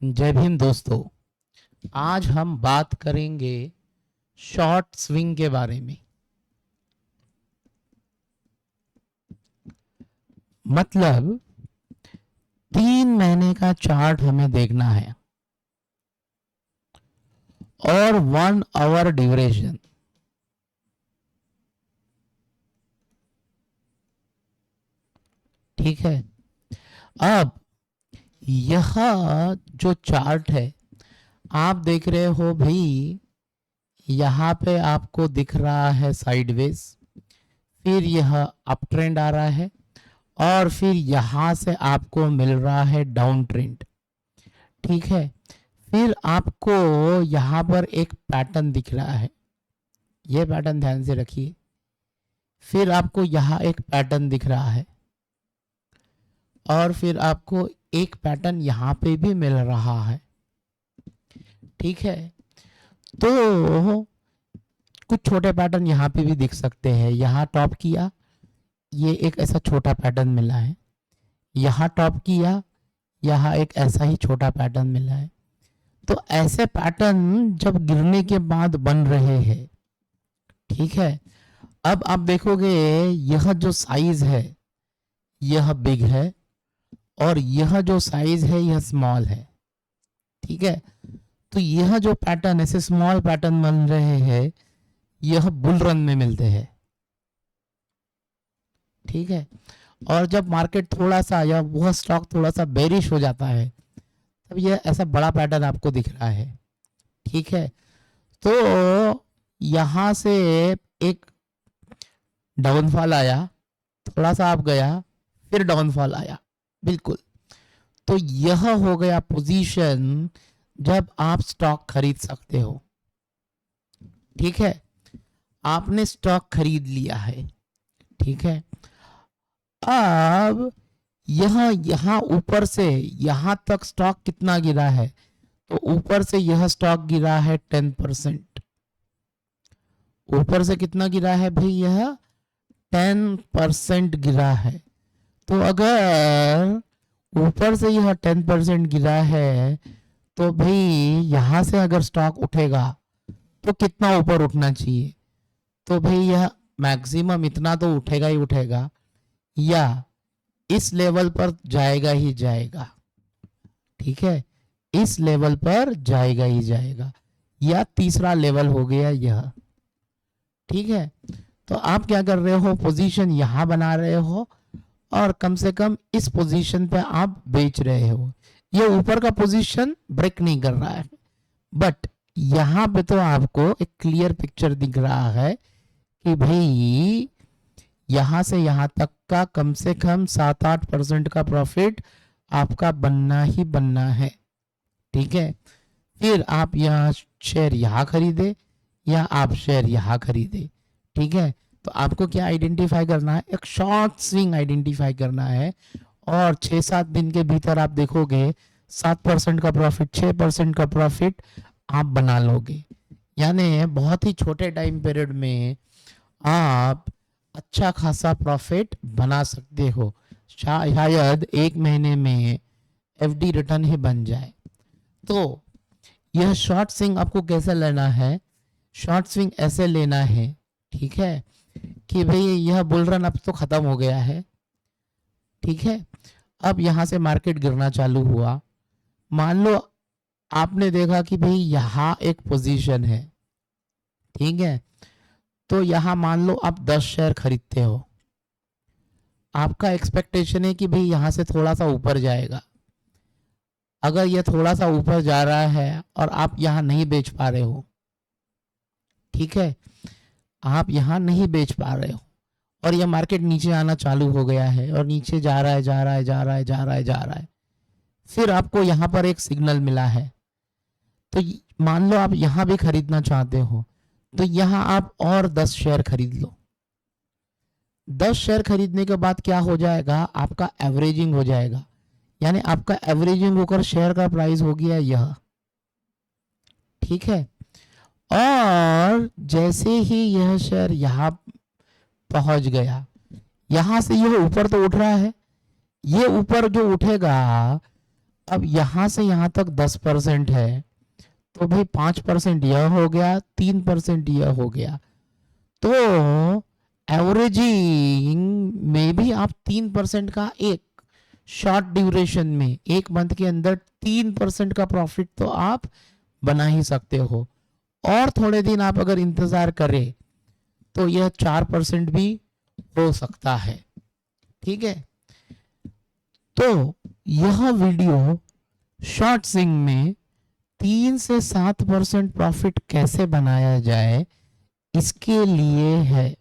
जय भीम दोस्तों। आज हम बात करेंगे शॉर्ट स्विंग के बारे में। मतलब 3 महीने का चार्ट हमें देखना है और 1 आवर ड्यूरेशन। ठीक है। अब यह जो चार्ट है आप देख रहे हो भाई, यहाँ पे आपको दिख रहा है साइडवेज, फिर यह अप ट्रेंड आ रहा है और फिर यहाँ से आपको मिल रहा है डाउन ट्रेंड। ठीक है। फिर आपको यहाँ पर एक पैटर्न दिख रहा है, ये पैटर्न ध्यान से रखिए। फिर आपको यहाँ एक पैटर्न दिख रहा है और फिर आपको एक पैटर्न यहाँ पे भी मिल रहा है। ठीक है। तो कुछ छोटे पैटर्न यहाँ पे भी दिख सकते हैं। यहाँ टॉप किया, ये एक ऐसा छोटा पैटर्न मिला है। यहाँ टॉप किया, यहाँ एक ऐसा ही छोटा पैटर्न मिला है। तो ऐसे पैटर्न जब गिरने के बाद बन रहे हैं, ठीक है। अब आप देखोगे यह जो साइज है यह बिग है और यह जो साइज है यह स्मॉल है। ठीक है। तो यह जो पैटर्न ऐसे स्मॉल पैटर्न बन रहे हैं यह बुल रन में मिलते हैं। ठीक है। और जब मार्केट थोड़ा सा या वह स्टॉक थोड़ा सा बेरिश हो जाता है तब यह ऐसा बड़ा पैटर्न आपको दिख रहा है। ठीक है। तो यहां से एक डाउनफॉल आया, थोड़ा सा आप गया, फिर डाउनफॉल आया। बिल्कुल। तो यह हो गया पोजीशन जब आप स्टॉक खरीद सकते हो। ठीक है। आपने स्टॉक खरीद लिया है। ठीक है। अब यहां ऊपर से यहां तक स्टॉक कितना गिरा है, तो ऊपर से यह स्टॉक गिरा है 10%। ऊपर से कितना गिरा है भाई, यह 10% गिरा है। तो अगर ऊपर से यह 10% गिरा है तो भाई यहां से अगर स्टॉक उठेगा तो कितना ऊपर उठना चाहिए, तो भाई यह मैक्सिमम इतना तो उठेगा ही उठेगा या इस लेवल पर जाएगा ही जाएगा। ठीक है। इस लेवल पर जाएगा ही जाएगा या तीसरा लेवल हो गया यह। ठीक है। तो आप क्या कर रहे हो, पोजीशन यहां बना रहे हो और कम से कम इस पोजीशन पे आप बेच रहे हो। ये ऊपर का पोजीशन ब्रेक नहीं कर रहा है, बट यहां पे तो आपको एक क्लियर पिक्चर दिख रहा है कि भाई यहां से यहां तक का कम से कम 7-8% का प्रॉफिट आपका बनना ही बनना है। ठीक है। फिर आप यहाँ शेयर यहाँ खरीदे या आप शेयर यहाँ खरीदे। ठीक है। तो आपको क्या आइडेंटिफाई करना है, एक शॉर्ट स्विंग आइडेंटिफाई करना है और 6-7 दिन के भीतर आप देखोगे 7% का प्रॉफिट, 6% का प्रॉफिट आप बना लोगे। यानी बहुत ही छोटे टाइम पीरियड में आप अच्छा खासा प्रॉफिट बना सकते हो। शायद 1 महीने में एफडी रिटर्न ही बन जाए। तो यह शॉर्ट स्विंग आपको कैसे लेना है, शॉर्ट स्विंग ऐसे लेना है, ठीक है, कि भाई यह बुल रन अब तो खत्म हो गया है। ठीक है। अब यहां से मार्केट गिरना चालू हुआ। मान लो आपने देखा कि भाई यहां एक पोजीशन है। ठीक है। तो यहां मान लो आप 10 शेयर खरीदते हो। आपका एक्सपेक्टेशन है कि भाई यहां से थोड़ा सा ऊपर जाएगा। अगर ये थोड़ा सा ऊपर जा रहा है और आप यहां नहीं बेच पा रहे हो, ठीक है, आप यहां नहीं बेच पा रहे हो और ये मार्केट नीचे आना चालू हो गया है और नीचे जा रहा है जा रहा है जा रहा है जा रहा है जा रहा है, फिर आपको यहां पर एक सिग्नल मिला है। तो मान लो आप यहां भी खरीदना चाहते हो तो यहां आप और 10 शेयर खरीद लो। 10 शेयर खरीदने के बाद क्या हो जाएगा, आपका एवरेजिंग हो जाएगा। यानी आपका एवरेजिंग होकर शेयर का प्राइस हो गया यह। ठीक है। और जैसे ही यह शेयर यहां पहुंच गया, यहां से यह ऊपर तो उठ रहा है, ये ऊपर जो उठेगा अब यहां से यहां तक 10% है, तो भाई 5% यह हो गया, 3% यह हो गया। तो एवरेजिंग में भी आप 3% का एक शॉर्ट ड्यूरेशन में, एक मंथ के अंदर 3% का प्रॉफिट तो आप बना ही सकते हो। और थोड़े दिन आप अगर इंतजार करें तो यह 4% भी हो सकता है। ठीक है, तो यह वीडियो शॉर्ट स्विंग में 3 से 7% प्रॉफिट कैसे बनाया जाए इसके लिए है।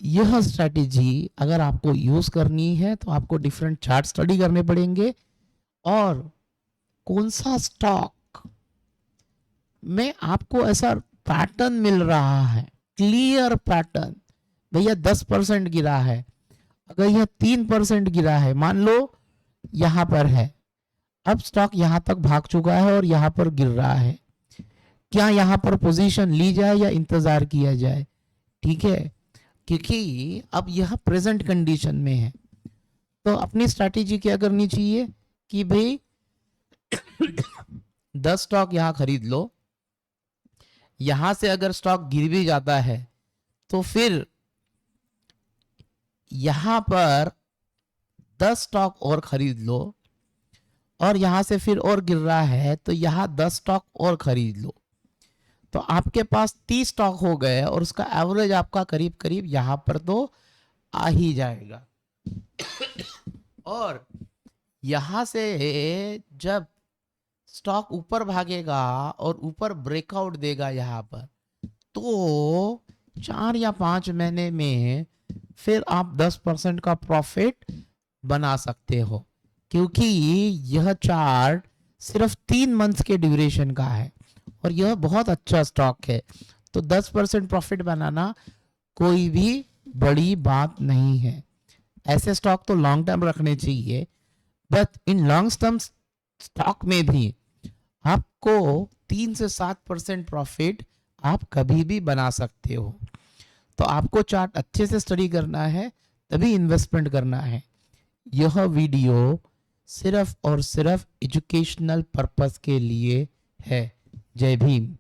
यह स्ट्रैटेजी अगर आपको यूज करनी है तो आपको डिफरेंट चार्ट स्टडी करने पड़ेंगे, और कौन सा स्टॉक में आपको ऐसा पैटर्न मिल रहा है, क्लियर पैटर्न। भैया 10% गिरा है, अगर यह 3% गिरा है, मान लो यहां पर है, अब स्टॉक यहां तक भाग चुका है और यहां पर गिर रहा है, क्या यहां पर पोजीशन ली जाए या इंतजार किया जाए? ठीक है, क्योंकि अब यह प्रेजेंट कंडीशन में है, तो अपनी स्ट्रैटेजी क्या करनी चाहिए कि भाई 10 स्टॉक यहां खरीद लो, यहां से अगर स्टॉक गिर भी जाता है तो फिर यहां पर 10 स्टॉक और खरीद लो, और यहां से फिर और गिर रहा है तो यहां 10 स्टॉक और खरीद लो, तो आपके पास 30 स्टॉक हो गए और उसका एवरेज आपका करीब करीब यहां पर तो आ ही जाएगा। और यहां से जब स्टॉक ऊपर भागेगा और ऊपर ब्रेकआउट देगा यहां पर, तो 4 या 5 महीने में फिर आप 10% का प्रॉफिट बना सकते हो, क्योंकि यह चार्ट सिर्फ 3 मंथ्स के ड्यूरेशन का है और यह बहुत अच्छा स्टॉक है। तो 10% प्रॉफिट बनाना कोई भी बड़ी बात नहीं है। ऐसे स्टॉक तो लॉन्ग टर्म रखने चाहिए, but in long term stock में भी आपको 3 से 7% प्रॉफिट आप कभी भी बना सकते हो। तो आपको चार्ट अच्छे से स्टडी करना है, तभी इन्वेस्टमेंट करना है। यह वीडियो सिर्फ और सिर्फ एजुकेशनल पर्पस के लिए है। जय भीम।